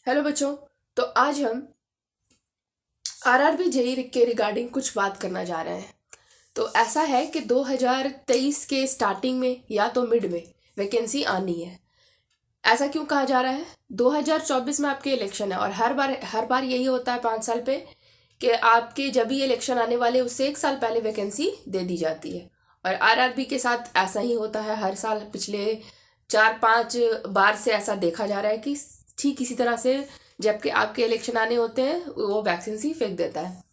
Hello बच्चों। तो आज हम आरआरबी जेईई के रिगार्डिंग कुछ बात करना जा रहे हैं। तो ऐसा है कि 2023 के स्टार्टिंग में या तो मिड में वैकेंसी आनी है। ऐसा क्यों कहा जा रहा है? 2024 में आपके इलेक्शन है और हर बार यही होता है 5 साल पे कि आपके जब भी इलेक्शन आने वाले उससे 1 साल पहले वैकेंसी दे दी जाती है। और आरआरबी के साथ ऐसा ही होता है हर साल। पिछले 4-5 बार से ऐसा देखा जा रहा है कि ठीक इसी तरह से जबकि आपके इलेक्शन आने होते हैं वो वैकेंसी फेंक देता है।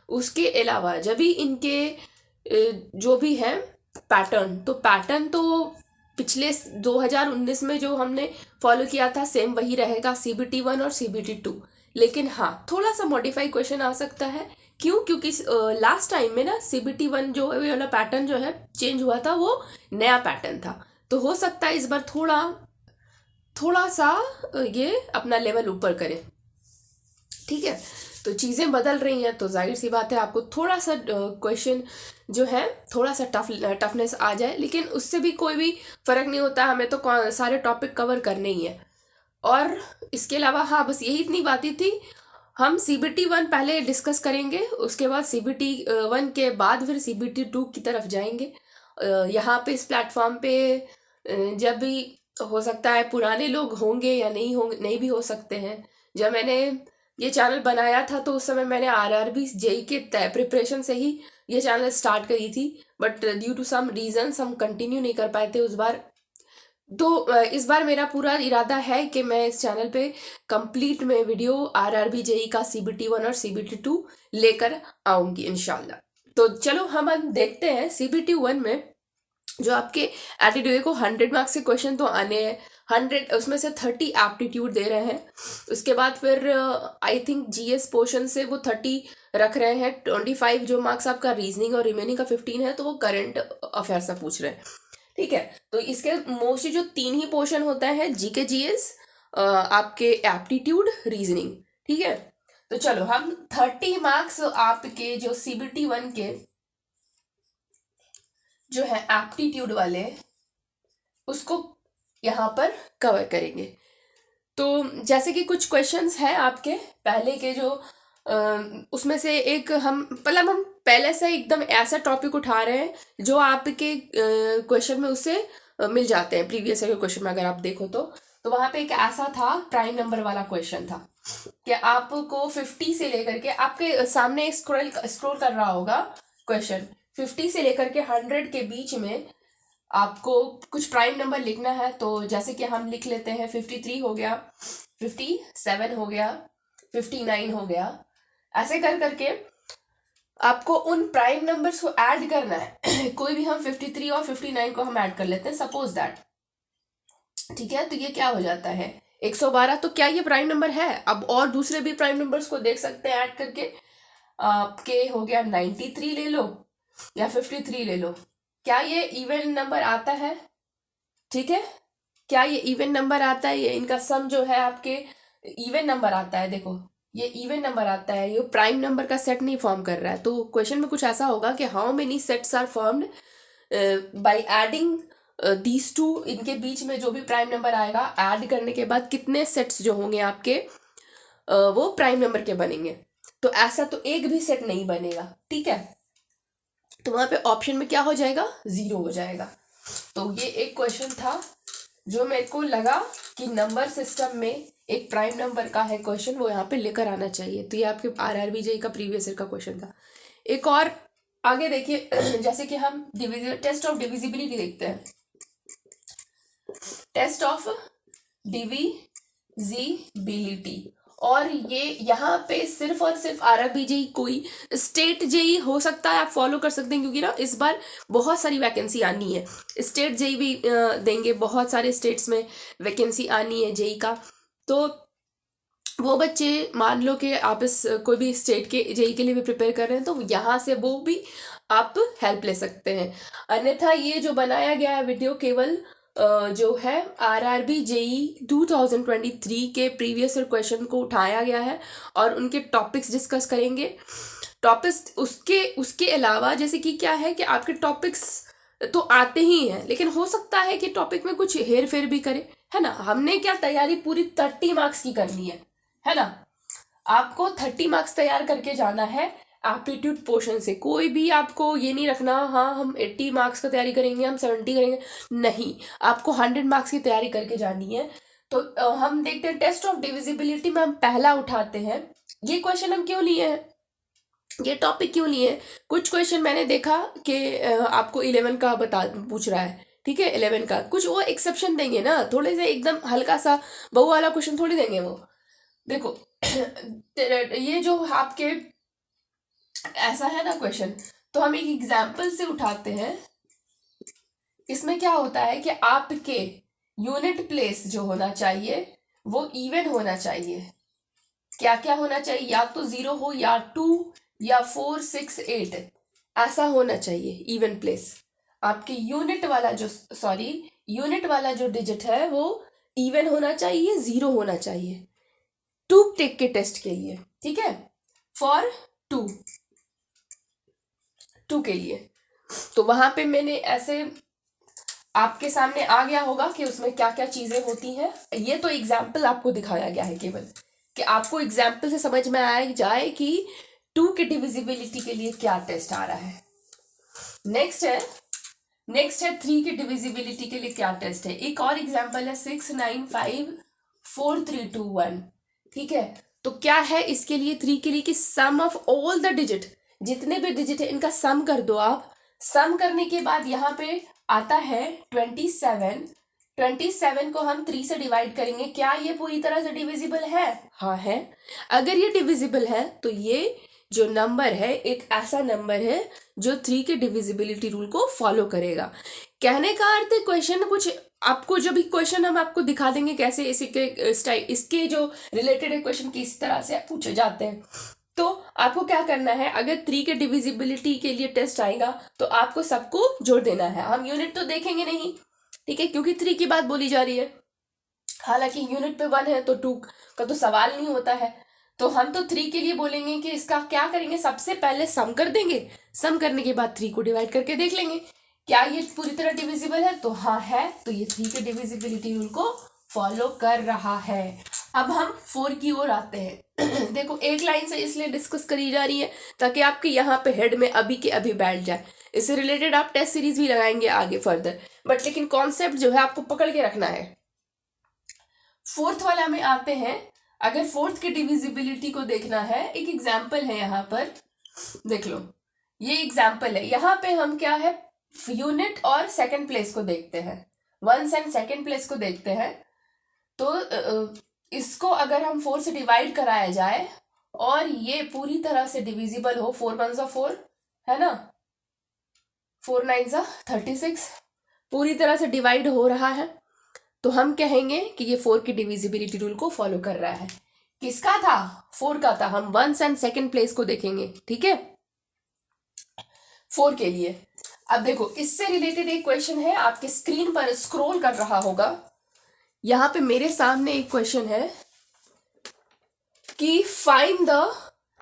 उसके अलावा जब भी इनके जो भी है पैटर्न तो पिछले 2019 में जो हमने फॉलो किया था सेम वही रहेगा, CBT 1 और CBT 2। लेकिन हाँ, थोड़ा सा मॉडिफाई क्वेश्चन आ सकता है। क्यों? क्योंकि लास्ट टाइम में ना CBT 1 जो ये वाला पैटर्न जो है चेंज हुआ था, वो नया पैटर्न था। तो हो सकता है इस बार थोड़ा थोड़ा सा ये अपना लेवल ऊपर करे। ठीक है, तो चीज़ें बदल रही हैं तो जाहिर सी बात है आपको थोड़ा सा क्वेश्चन जो है थोड़ा सा टफनेस आ जाए, लेकिन उससे भी कोई भी फर्क नहीं होता। हमें तो सारे टॉपिक कवर करने ही है। और इसके अलावा हाँ, बस यही इतनी बातें थी। हम CBT 1 पहले डिस्कस करेंगे, उसके बाद CBT 1 के बाद फिर CBT 2 की तरफ जाएंगे। यहाँ पे इस प्लेटफॉर्म पे जब भी हो सकता है पुराने लोग होंगे या नहीं भी हो सकते हैं। जब मैंने ये चैनल बनाया था तो उस समय मैंने आरआरबी जेई के प्रिपरेशन से ही ये चैनल स्टार्ट करी थी, but due to some reasons हम कंटिन्यू नहीं कर पाए थे उस बार। तो इस बार मेरा पूरा इरादा है कि मैं इस चैनल पे कंप्लीट में वीडियो आरआरबी जेई का CBT 1 और CBT 2 लेकर आऊंगी इंशाल्लाह। तो चलो हम देखते हैं CBT 1 में जो आपके एटीट्यूड को 100 मार्क्स के क्वेश्चन तो आने हैं। 100 उसमें से 30 एप्टीट्यूड दे रहे हैं। उसके बाद फिर आई थिंक GS पोर्शन से वो 30 रख रहे हैं। 25 जो मार्क्स आपका रीजनिंग और रिमेनिंग का 15 है तो वो करंट अफेयर से पूछ रहे हैं। ठीक है, तो इसके मोस्टली जो 3 ही पोर्शन होता है, GK GS, आपके एप्टीट्यूड, रीजनिंग। ठीक है, तो चलो हम 30 मार्क्स आपके जो CBT 1 के जो है एप्टीट्यूड वाले उसको यहाँ पर कवर करेंगे। तो जैसे कि कुछ क्वेश्चंस हैं आपके पहले के जो उसमें से एक हम पहले से एकदम ऐसा टॉपिक उठा रहे हैं जो आपके क्वेश्चन में उससे मिल जाते हैं। प्रीवियस ईयर के क्वेश्चन में अगर आप देखो तो वहां पे एक ऐसा था, प्राइम नंबर वाला क्वेश्चन था कि आपको 50 से लेकर के आपके सामने स्क्रॉल कर रहा होगा क्वेश्चन। 50 से लेकर के 100 के बीच में आपको कुछ प्राइम नंबर लिखना है। तो जैसे कि हम लिख लेते हैं 53 हो गया, 57 हो गया, 59 हो गया। ऐसे कर करके आपको उन प्राइम नंबर्स को ऐड करना है। कोई भी हम 53 और 59 को हम ऐड कर लेते हैं, सपोज दैट। ठीक है, तो ये क्या हो जाता है 112। तो क्या ये प्राइम नंबर है? अब और दूसरे भी प्राइम नंबर्स को देख सकते हैं ऐड करके। आपके हो गया 93 ले लो या 53 ले लो। क्या ये इवन नंबर आता है? ठीक है, क्या ये इवन नंबर आता है? ये इनका सम जो है आपके इवन नंबर आता है। देखो ये इवन नंबर आता है, ये प्राइम नंबर का सेट नहीं फॉर्म कर रहा है। तो क्वेश्चन में कुछ ऐसा होगा कि how many sets are formed by adding these two. इनके बीच में जो भी प्राइम नंबर आएगा ऐड करने के बाद कितने सेट्स जो होंगे आपके वो प्राइम नंबर के बनेंगे। तो ऐसा तो एक भी सेट नहीं बनेगा। ठीक है, तो वहां पे ऑप्शन में क्या हो जाएगा? 0 हो जाएगा। तो ये एक क्वेश्चन था जो मेरे को लगा कि नंबर सिस्टम में एक प्राइम नंबर का है क्वेश्चन, वो यहाँ पे लेकर आना चाहिए। तो ये आपके आरआरबी जेईई का प्रीवियस ईयर का क्वेश्चन था। एक और आगे देखिए, जैसे कि हम टेस्ट ऑफ डिविजिबिलिटी देखते हैं। टेस्ट ऑफ डिविजिबिलिटी, और ये यहाँ पे सिर्फ और सिर्फ आरआरबी जेईई, कोई स्टेट जेईई हो सकता है आप फॉलो कर सकते हैं, क्योंकि ना इस बार बहुत सारी वैकेंसी आनी है। स्टेट जेईई भी देंगे, बहुत सारे स्टेट्स में वैकेंसी आनी है जेईई का। तो वो बच्चे मान लो कि आप इस कोई भी स्टेट के जेईई के लिए भी प्रिपेयर कर रहे हैं तो यहाँ से वो भी आप हेल्प ले सकते हैं। अन्यथा ये जो बनाया गया है वीडियो केवल जो है आरआरबी जेईई 2023 के प्रीवियस ईयर क्वेश्चन को उठाया गया है और उनके टॉपिक्स डिस्कस करेंगे। टॉपिक्स उसके अलावा जैसे कि क्या है कि आपके टॉपिक्स तो आते ही हैं, लेकिन हो सकता है कि टॉपिक में कुछ हेर फेर भी करे, है ना। हमने क्या तैयारी पूरी 30 मार्क्स की करनी है। है ना। आपको 30 मार्क्स तैयार करके जाना है एप्टीट्यूड पोर्शन से। कोई भी आपको ये नहीं रखना हाँ हम 80 मार्क्स का तैयारी करेंगे, हम 70 करेंगे, नहीं, आपको 100 मार्क्स की तैयारी करके जानी है। तो हम देखते हैं टेस्ट ऑफ डिविजिबिलिटी में हम पहला उठाते हैं। ये क्वेश्चन हम क्यों लिए हैं, ये टॉपिक क्यों लिए हैं? कुछ क्वेश्चन मैंने देखा कि आपको 11 का बता पूछ रहा है, ठीक है, 11 का कुछ वो एक्सेप्शन देंगे ना, थोड़े से एकदम हल्का सा बहु वाला क्वेश्चन थोड़ी देंगे वो। देखो ये जो आपके ऐसा है ना क्वेश्चन, तो हम एक एग्जाम्पल से उठाते हैं। इसमें क्या होता है कि आपके यूनिट प्लेस जो होना चाहिए वो इवन होना चाहिए। क्या क्या होना चाहिए, या तो 0 हो, या 2, या 4, 6, 8, ऐसा होना चाहिए इवन प्लेस। आपके यूनिट वाला जो डिजिट है वो इवन होना चाहिए, 0 होना चाहिए। 2 टेक के टेस्ट के लिए, ठीक है, फॉर 2 के लिए। तो वहां पे मैंने ऐसे आपके सामने आ गया होगा कि उसमें क्या क्या चीजें होती हैं। ये तो एग्जाम्पल आपको दिखाया गया है केवल, कि आपको एग्जाम्पल से समझ में आया जाए कि 2 के डिविजिबिलिटी के लिए क्या टेस्ट आ रहा है। नेक्स्ट है 3 की डिविजिबिलिटी के लिए क्या टेस्ट है। एक और एग्जाम्पल है 6, 9, 5, 4, 3, 2, 1, ठीक है। तो क्या है इसके लिए 3 के लिए कि सम ऑफ ऑल द डिजिट, जितने भी डिजिट है इनका सम कर दो आप। सम करने के बाद यहाँ पे आता है 27। 27 को हम 3 से डिवाइड करेंगे। क्या ये पूरी तरह से डिविजिबल है? हाँ है। अगर ये डिविजिबल है तो ये जो नंबर है एक ऐसा नंबर है जो 3 के डिविजिबिलिटी रूल को फॉलो करेगा। कहने का अर्थ है क्वेश्चन कुछ आपको, जो भी क्वेश्चन हम आपको दिखा देंगे कैसे इसके जो रिलेटेड है क्वेश्चन किस तरह से पूछे जाते हैं। तो आपको क्या करना है, अगर 3 के डिविजिबिलिटी के लिए टेस्ट आएगा तो आपको सबको जोड़ देना है। हम यूनिट तो देखेंगे नहीं, ठीक है, क्योंकि 3 की बात बोली जा रही है। हालांकि यूनिट पे 1 है तो 2 का तो सवाल नहीं होता है। तो हम तो 3 के लिए बोलेंगे कि इसका क्या करेंगे, सबसे पहले सम कर देंगे। सम करने के बाद 3 को डिवाइड करके देख लेंगे क्या ये पूरी तरह डिविजिबल है। तो हाँ है, तो ये 3 के डिविजिबिलिटी रूल को फॉलो कर रहा है। अब हम 4 की ओर आते हैं। देखो एक लाइन से इसलिए डिस्कस करी जा रही है ताकि आपके यहाँ पे हेड में अभी के अभी बैठ जाए। इससे रिलेटेड आप टेस्ट सीरीज भी लगाएंगे आगे फर्दर, बट लेकिन कॉन्सेप्ट जो है आपको पकड़ के रखना है। 4th वाला में आते हैं। अगर 4th की डिविजिबिलिटी को देखना है, एक एग्जाम्पल है यहाँ पर, देख लो ये एग्जाम्पल है। यहाँ पे हम क्या है, यूनिट और सेकंड प्लेस को देखते हैं, 1 एंड सेकंड प्लेस को देखते हैं। तो इसको अगर हम 4 से डिवाइड कराया जाए और ये पूरी तरह से डिविजिबल हो, 4 1 4 है ना, 4 9 36, पूरी तरह से डिवाइड हो रहा है, तो हम कहेंगे कि ये 4 की डिविजिबिलिटी रूल को फॉलो कर रहा है। किसका था? 4 का था। हम 1 एंड सेकंड प्लेस को देखेंगे, ठीक है, 4 के लिए। अब देखो इससे रिलेटेड एक क्वेश्चन है, आपके स्क्रीन पर स्क्रॉल कर रहा होगा। यहां पे मेरे सामने एक क्वेश्चन है कि find the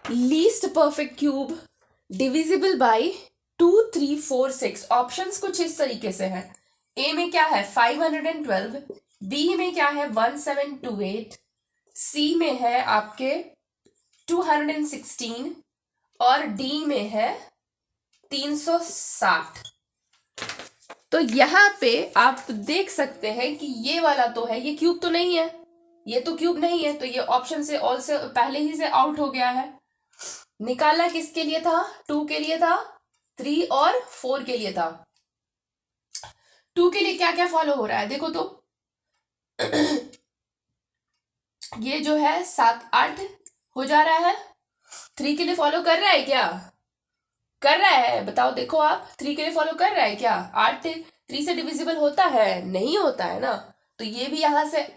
least perfect cube divisible by 2, 3, 4, 6। Options कुछ इस तरीके से हैं। ए में क्या है 512, बी में क्या है 1728, सी में है आपके 216 और डी में है 360। तो यहाँ पे आप देख सकते हैं कि ये वाला तो है, ये क्यूब तो नहीं है, ये तो क्यूब नहीं है, तो ये ऑप्शन से ऑल से पहले ही से आउट हो गया है। निकाला किसके लिए था? 2 के लिए था, 3 और 4 के लिए था। 2 के लिए क्या क्या फॉलो हो रहा है देखो तो ये जो है 7 8 हो जा रहा है। 3 के लिए फॉलो कर रहा है क्या? कर रहा है, बताओ देखो आप, 3 के लिए फॉलो कर रहा है क्या? 8 3 से डिविजिबल होता है? नहीं होता है ना। तो ये भी यहां से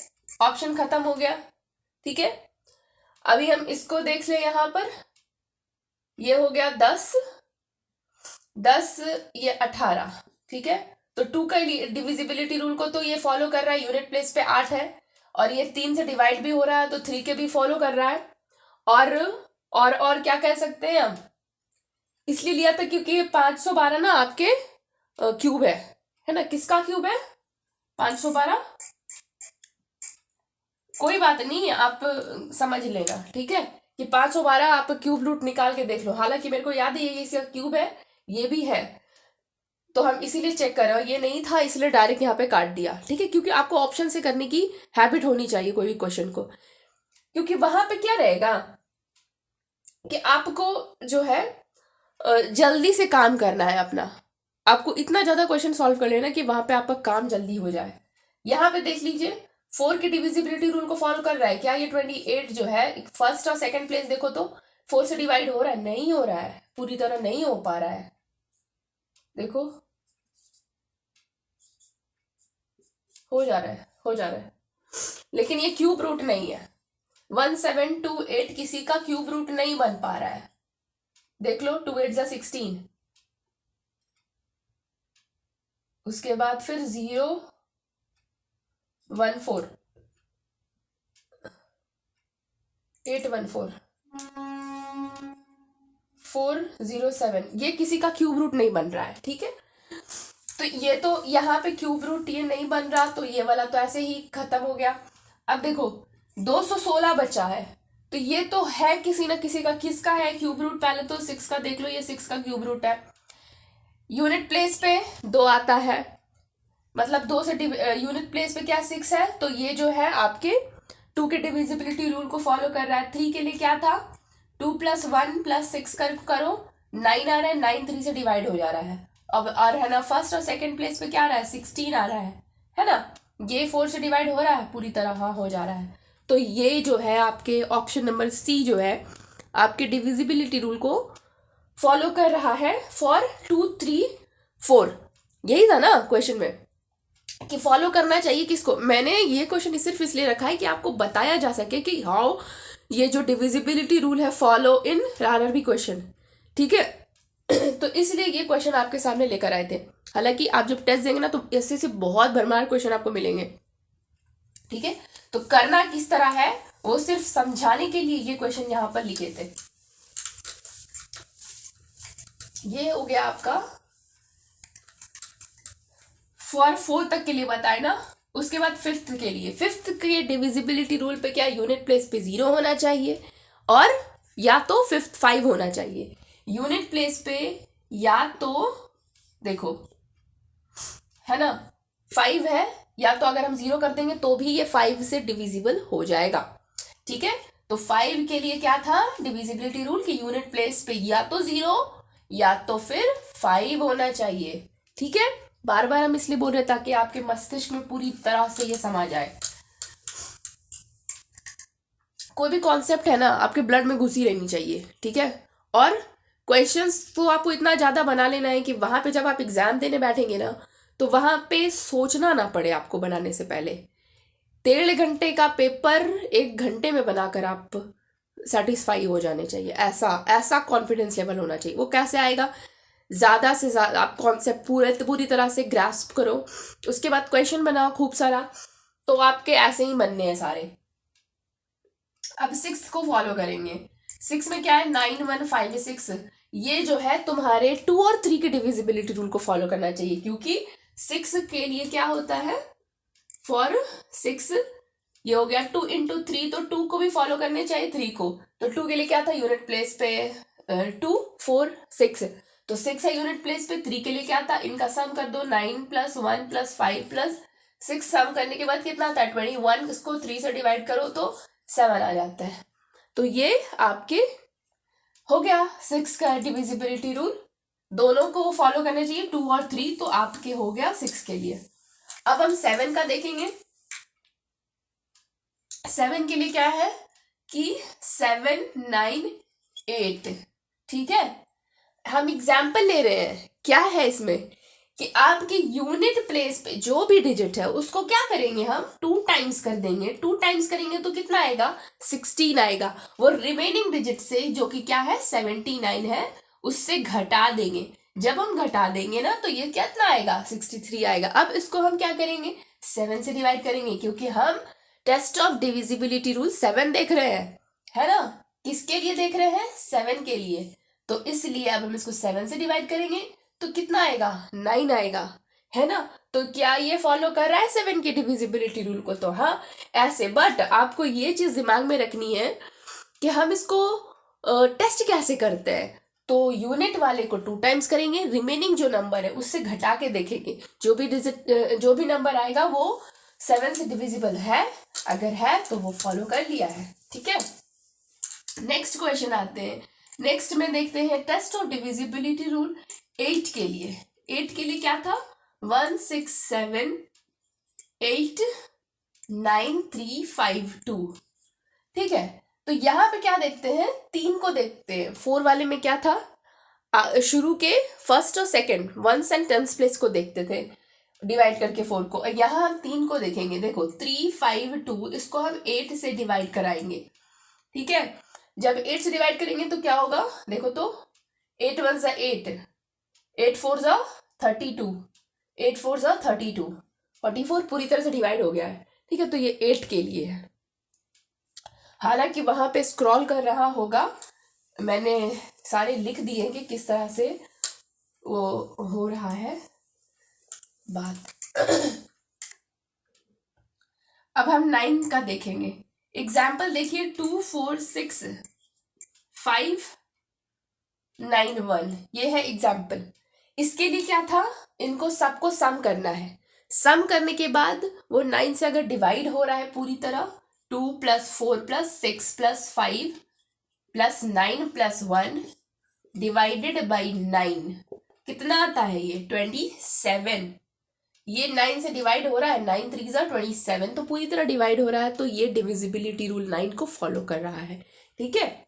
ऑप्शन खत्म हो गया, ठीक है। अभी हम इसको देख ले, यहां पर ये हो गया 10 10, ये 18, ठीक है। तो 2 का डिविजिबिलिटी रूल को तो ये फॉलो कर रहा है, यूनिट प्लेस पे 8 है और ये 3 से डिवाइड भी हो रहा है, तो 3 के भी फॉलो कर रहा है। और क्या कह सकते हैं हम, इसलिए लिया था क्योंकि 512 ना आपके क्यूब है ना। किसका क्यूब है 512? कोई बात नहीं, आप समझ लेना, ठीक है। कि 512 आप क्यूब रूट निकाल के देख लो, हालांकि मेरे को याद है ये इसका क्यूब है, ये भी है, तो हम इसीलिए चेक कर रहे हैं, ये नहीं था इसलिए डायरेक्ट यहाँ पे काट दिया, ठीक है। क्योंकि आपको ऑप्शन से करने की हैबिट होनी चाहिए कोई भी क्वेश्चन को, क्योंकि वहां पे क्या रहेगा कि आपको जो है जल्दी से काम करना है अपना, आपको इतना ज्यादा क्वेश्चन सॉल्व कर लेना कि वहां पे आपका काम जल्दी हो जाए। यहाँ पे देख लीजिए 4 की डिविजिबिलिटी रूल को फॉलो कर रहा है क्या ये 28 जो है, फर्स्ट और सेकंड प्लेस देखो तो 4 से डिवाइड हो रहा है, नहीं हो रहा है, पूरी तरह नहीं हो पा रहा है, देखो हो जा रहा है, हो जा रहा है, लेकिन ये क्यूब रूट नहीं है। 1728 किसी का क्यूब रूट नहीं बन पा रहा है, देख लो 2 8 16, उसके बाद फिर 0 1 4 8 1 4 4 0 7, ये किसी का क्यूब रूट नहीं बन रहा है, ठीक है। तो ये तो यहाँ पे क्यूब रूट ये नहीं बन रहा, तो ये वाला तो ऐसे ही खत्म हो गया। अब देखो 216 बचा है, तो ये तो है किसी ना किसी का, किसका है क्यूब रूट, पहले तो 6 का देख लो, ये 6 का क्यूब रूट है। यूनिट प्लेस पे 2 आता है, मतलब 2 से यूनिट प्लेस पे क्या 6 है, तो ये जो है आपके 2 के डिविजिबिलिटी रूल को फॉलो कर रहा है। 3 के लिए क्या था, 2 + 1 + 6 करो, 9 आ रहा है, 9 3 से डिवाइड हो जा रहा है। अब और है ना फर्स्ट और सेकंड प्लेस पे क्या आ रहा है, 16 आ रहा है ना, ये 4 से डिवाइड हो रहा है पूरी तरह, हाँ हो जा रहा है। तो ये जो है आपके ऑप्शन नंबर सी जो है आपके डिविजिबिलिटी रूल को फॉलो कर रहा है फॉर 2 3 4, यही था ना क्वेश्चन में कि फॉलो करना चाहिए किसको। मैंने ये क्वेश्चन सिर्फ इसलिए रखा है कि आपको बताया जा सके कि हाउ ये जो डिविजिबिलिटी रूल है फॉलो इन आरआरबी क्वेश्चन, ठीक है। तो इसलिए ये क्वेश्चन आपके सामने लेकर आए थे। हालांकि आप जब टेस्ट देंगे ना तो इससे से बहुत भरमार क्वेश्चन आपको मिलेंगे, ठीक है। तो करना किस तरह है वो सिर्फ समझाने के लिए ये क्वेश्चन यहां पर लिखे थे। ये हो गया आपका फॉर 4 तक के लिए बताए ना। उसके बाद 5th के लिए, 5th के डिविजिबिलिटी रूल पे क्या यूनिट प्लेस पे 0 होना चाहिए और या तो 5th 5 होना चाहिए। यूनिट प्लेस पे या तो देखो है ना 5 है, या तो अगर हम 0 कर देंगे तो भी ये 5 से डिविजिबल हो जाएगा, ठीक है। तो 5 के लिए क्या था डिविजिबिलिटी रूल की यूनिट प्लेस पे या तो 0 या तो फिर 5 होना चाहिए, ठीक है। बार बार हम इसलिए बोल रहे हैं ताकि आपके मस्तिष्क में पूरी तरह से ये समा जाए। कोई भी कॉन्सेप्ट है ना आपके ब्लड में घुसी रहनी चाहिए, ठीक है। और क्वेश्चंस तो आपको इतना ज्यादा बना लेना है कि वहां पे जब आप एग्जाम देने बैठेंगे ना तो वहां पे सोचना ना पड़े आपको बनाने से पहले। 1.5 घंटे का पेपर 1 घंटे में बनाकर आप सेटिस्फाई हो जाने चाहिए, ऐसा ऐसा कॉन्फिडेंस लेवल होना चाहिए। वो कैसे आएगा, ज्यादा से ज्यादा आप कॉन्सेप्ट पूरी तरह से ग्रास्प करो, उसके बाद क्वेश्चन बनाओ खूब सारा, तो आपके ऐसे ही बनने हैं सारे। अब 6 को फॉलो करेंगे। 6 में क्या है 9 1 5 6, ये जो है तुम्हारे 2 और 3 के डिविजिबिलिटी रूल को फॉलो करना चाहिए, क्योंकि 6 के लिए क्या होता है फॉर 6 ये हो गया 2 × 3, तो 2 को भी फॉलो करने चाहिए 3 को। तो 2 के लिए क्या था यूनिट प्लेस पे 2 4 6, तो 6 है यूनिट प्लेस पे। 3 के लिए क्या था, इनका सम कर दो 9 + 1 + 5 + 6, सम करने के बाद कितना आता है 21, इसको 3 से डिवाइड करो तो 7 आ जाता है। तो ये आपके हो गया 6 का डिविजिबिलिटी रूल, दोनों को फॉलो करना चाहिए 2 और 3, तो आपके हो गया 6 के लिए। अब हम 7 का देखेंगे। 7 के लिए क्या है कि 7 9 8, ठीक है। हम एग्जाम्पल ले रहे हैं, क्या है इसमें कि आपके यूनिट प्लेस पे जो भी डिजिट है उसको क्या करेंगे हम 2 टाइम्स कर देंगे। 2 टाइम्स करेंगे तो कितना आएगा 16 आएगा। वो रिमेनिंग डिजिट से जो कि क्या है 79 है उससे घटा देंगे। जब हम घटा देंगे ना तो ये कितना आएगा 63 आएगा। अब इसको हम क्या करेंगे 7 से डिवाइड करेंगे, क्योंकि हम टेस्ट ऑफ डिविजिबिलिटी रूल 7 देख रहे हैं, है ना। किसके लिए देख रहे हैं 7 के लिए, तो इसलिए अब हम इसको 7 से डिवाइड करेंगे तो कितना आएगा 9 आएगा, है ना। तो क्या ये फॉलो कर रहा है 7 की डिविजिबिलिटी रूल को? तो हाँ ऐसे। बट आपको ये चीज दिमाग में रखनी है कि हम इसको टेस्ट कैसे करते हैं। तो यूनिट वाले को 2 टाइम्स करेंगे, रिमेनिंग जो नंबर है उससे घटा के देखेंगे, जो भी नंबर आएगा वो 7 से डिविजिबल है, अगर है तो वो फॉलो कर लिया है। ठीक है, नेक्स्ट क्वेश्चन आते हैं। नेक्स्ट में देखते हैं टेस्ट ऑफ डिविजिबिलिटी रूल 8 के लिए। 8 के लिए क्या था? 1 6 7 8 9 3 5 2। ठीक है, तो यहाँ पे क्या देखते हैं? 3 को देखते हैं। 4 वाले में क्या था? शुरू के फर्स्ट और second 1s and 10s place को देखते थे डिवाइड करके 4 को। यहाँ हम 3 को देखेंगे। देखो 3 5 2, इसको हम 8 से डिवाइड कराएंगे। ठीक है, जब 8 से डिवाइड करेंगे तो क्या होगा? देखो तो 8 1 सा 8, 8 4 सा 32, 8 4 सा 32, 44 पूरी तरह से डिवाइड हो गया है। ठीक है, तो ये 8 के लिए है। हालांकि वहां पे स्क्रॉल कर रहा होगा, मैंने सारे लिख दिए कि किस तरह से वो हो रहा है बात। अब हम 9 का देखेंगे। एग्जाम्पल देखिए 2 4 6 5 9 1, ये है एग्जाम्पल। इसके लिए क्या था? इनको सबको सम करना है। सम करने के बाद वो 9 से अगर डिवाइड हो रहा है पूरी तरह, 2 + 4 + 6 + 5 + 9 + 1 डिवाइडेड बाई 9, कितना आता है ये? 27। ये 9 से डिवाइड हो रहा है, 9 3 ज़ा 27, तो पूरी तरह डिवाइड हो रहा है, तो ये डिविजिबिलिटी रूल 9 को फॉलो कर रहा है। ठीक है,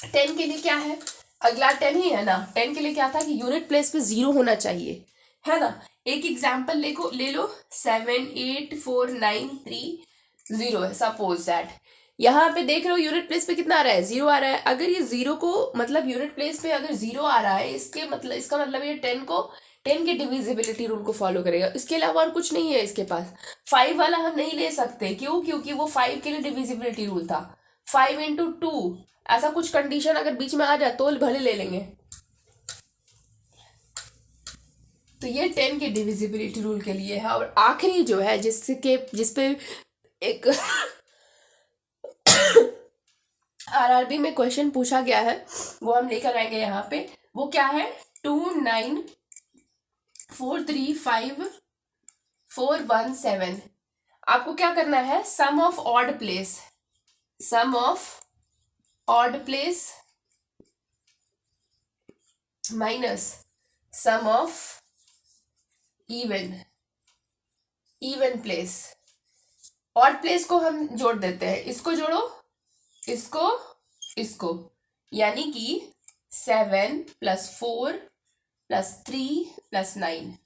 10 के लिए क्या है? अगला 10 ही है ना। 10 के लिए क्या था कि यूनिट प्लेस पे 0 होना चाहिए, है ना। एक एग्जाम्पल ले लो 7 8 4 9 3 0 है, सपोज दैट। यहाँ पे देख रहे हो यूनिट प्लेस पे कितना आ रहा है? 0 आ रहा है। अगर ये 0 को मतलब यूनिट प्लेस पे अगर 0 आ रहा है, इसका मतलब ये 10 के डिविजिबिलिटी रूल को फॉलो करेगा। इसके अलावा और कुछ नहीं है इसके पास। 5 वाला हम नहीं ले सकते, क्यों? क्योंकि वो 5 के लिए डिविजिबिलिटी रूल था। 5 × 2, ऐसा कुछ कंडीशन अगर बीच में आ जाए तो भले ले लेंगे। तो ये 10 के डिविजिबिलिटी रूल के लिए है। और आखिरी जो है जिसपे एक आरआरबी में क्वेश्चन पूछा गया है, वो हम लेकर आएंगे यहाँ पे। वो क्या है? 2 9 4 3 5 4 1 7। आपको क्या करना है? Sum of odd place, sum of odd place minus sum of even place. Odd place को हम जोड़ देते हैं, इसको जोड़ो, इसको, यानी कि 7 + 4 + 3 + 9,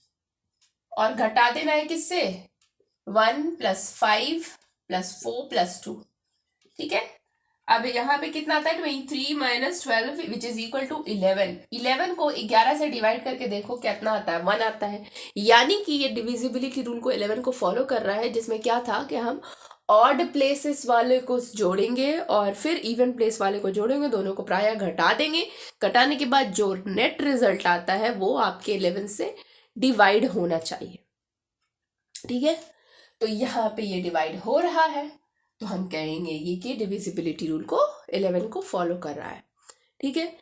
और घटा देना है किससे? 1 + 5 + 4 + 2। ठीक है, अब यहाँ पे कितना आता है? 23 - 12 विच इज इक्वल टू 11। 11 को 11 से डिवाइड करके देखो कितना आता है? 1 आता है। यानी कि ये डिविजिबिलिटी रूल को 11 को फॉलो कर रहा है, जिसमें क्या था कि हम ऑड प्लेसेस वाले को जोड़ेंगे और फिर इवन प्लेस वाले को जोड़ेंगे, दोनों को प्राय घटा देंगे। घटाने के बाद जो नेट रिजल्ट आता है वो आपके 11 से डिवाइड होना चाहिए। ठीक है, तो यहाँ पे ये डिवाइड हो रहा है, तो हम कहेंगे ये कि डिविजिबिलिटी रूल को 11 को फॉलो कर रहा है। ठीक है,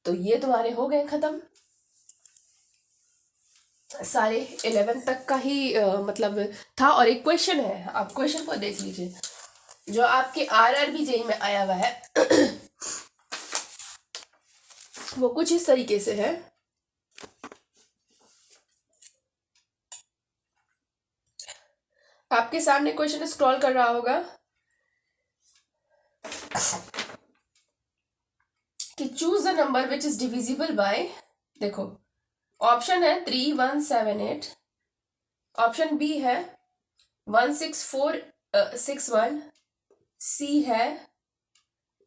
तो ये तुम्हारे हो गए खत्म सारे 11 तक का ही मतलब था। और एक क्वेश्चन है, आप क्वेश्चन को देख लीजिए जो आपके आरआरबी जेई में आया हुआ है। वो कुछ इस तरीके से है। आपके सामने क्वेश्चन स्क्रॉल कर रहा होगा कि choose the number which is divisible by, देखो ऑप्शन है 3 1 7 8, ऑप्शन बी है 1 6 4 6 1, सी है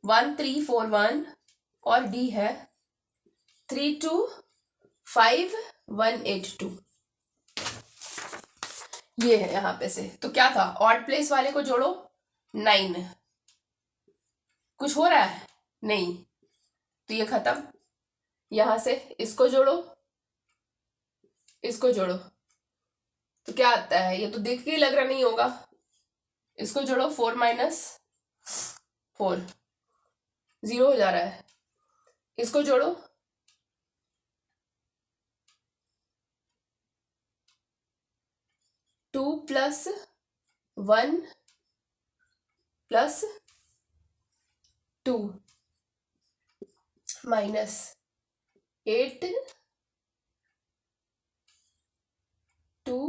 1 3 4 1, और डी है 3 2 5 1 8 2। ये है यहाँ पे से। तो क्या था? ऑड प्लेस वाले को जोड़ो 9, कुछ हो रहा है? नहीं, तो ये खत्म। यहां से इसको जोड़ो, इसको जोड़ो, तो क्या आता है, ये तो देख के ही लग रहा नहीं होगा। इसको जोड़ो, 4 माइनस 4, 0 हो जा रहा है। इसको जोड़ो, 2 प्लस 1 प्लस 2 माइनस 8 2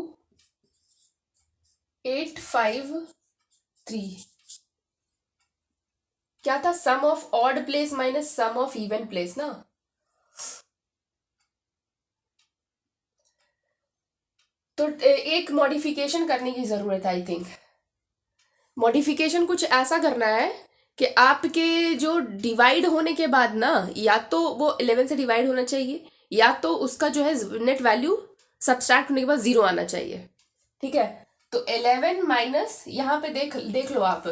8 5 3। क्या था, sum of odd place minus sum of even place ना। तो एक मॉडिफिकेशन करने की जरूरत है आई थिंक। मॉडिफिकेशन कुछ ऐसा करना है कि आपके जो डिवाइड होने के बाद ना, या तो वो 11 से डिवाइड होना चाहिए, या तो उसका जो है नेट वैल्यू सब्सट्रैक्ट होने के बाद 0 आना चाहिए। ठीक है, तो 11 माइनस, यहाँ पे देख देख लो आप,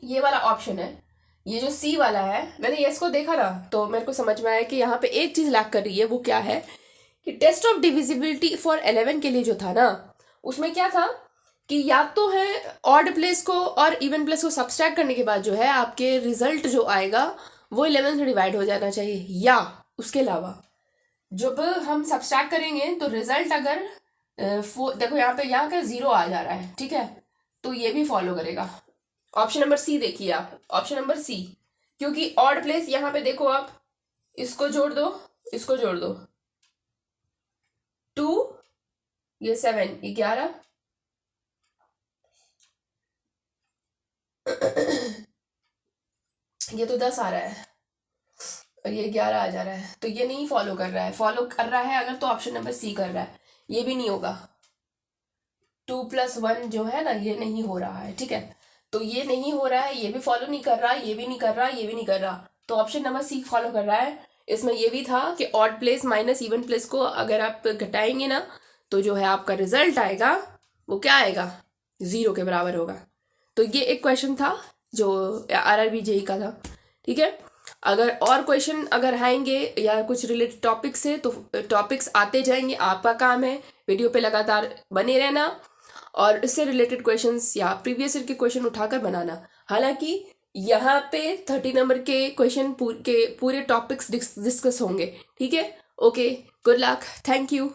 ये वाला ऑप्शन है, ये जो सी वाला है, मैंने ये इसको देखा ना तो मेरे को समझ में आया कि यहाँ पे एक चीज लैक कर रही है। वो क्या है कि टेस्ट ऑफ डिविजिबिलिटी फॉर 11 के लिए जो था ना, उसमें क्या था कि या तो है ऑड प्लेस को और इवन प्लेस को सब्सट्रैक्ट करने के बाद जो है आपके रिजल्ट जो आएगा वो 11 से डिवाइड हो जाना चाहिए, या उसके अलावा जब हम सब्सट्रैक्ट करेंगे तो रिजल्ट अगर देखो यहाँ पे यहाँ का 0 आ जा रहा है, ठीक है, तो ये भी फॉलो करेगा। ऑप्शन नंबर सी देखिए आप, ऑप्शन नंबर सी, क्योंकि ऑड प्लेस यहाँ पे देखो आप, इसको जोड़ दो, इसको जोड़ दो, 2 ये 7 11 ये तो 10 आ रहा है और ये 11 आ जा रहा है, तो ये नहीं फॉलो कर रहा है। फॉलो कर रहा है अगर तो ऑप्शन नंबर सी कर रहा है, ये भी नहीं होगा। 2 प्लस 1 जो है ना, ये नहीं हो रहा है, ठीक है, तो ये नहीं हो रहा है, ये भी फॉलो नहीं कर रहा, ये भी नहीं कर रहा, ये भी नहीं कर रहा, तो ऑप्शन नंबर सी फॉलो कर रहा है। इसमें ये भी था कि odd place minus even place को अगर आप घटाएंगे ना, तो जो है आपका रिजल्ट आएगा वो क्या आएगा, 0 के बराबर होगा। तो ये एक क्वेश्चन था जो आरआरबी जेई का था, ठीक है। अगर और क्वेश्चन अगर आएंगे या कुछ रिलेटेड टॉपिक से, तो टॉपिक्स आते जाएंगे, आपका काम है वीडियो पे लगातार बने रहना और इससे रिलेटेड क्वेश्चंस या प्रीवियस ईयर के क्वेश्चन उठाकर बनाना। हालांकि यहाँ पे 30 नंबर के क्वेश्चन के पूरे टॉपिक्स डिस्कस होंगे, ठीक है। Okay, good luck, thank you.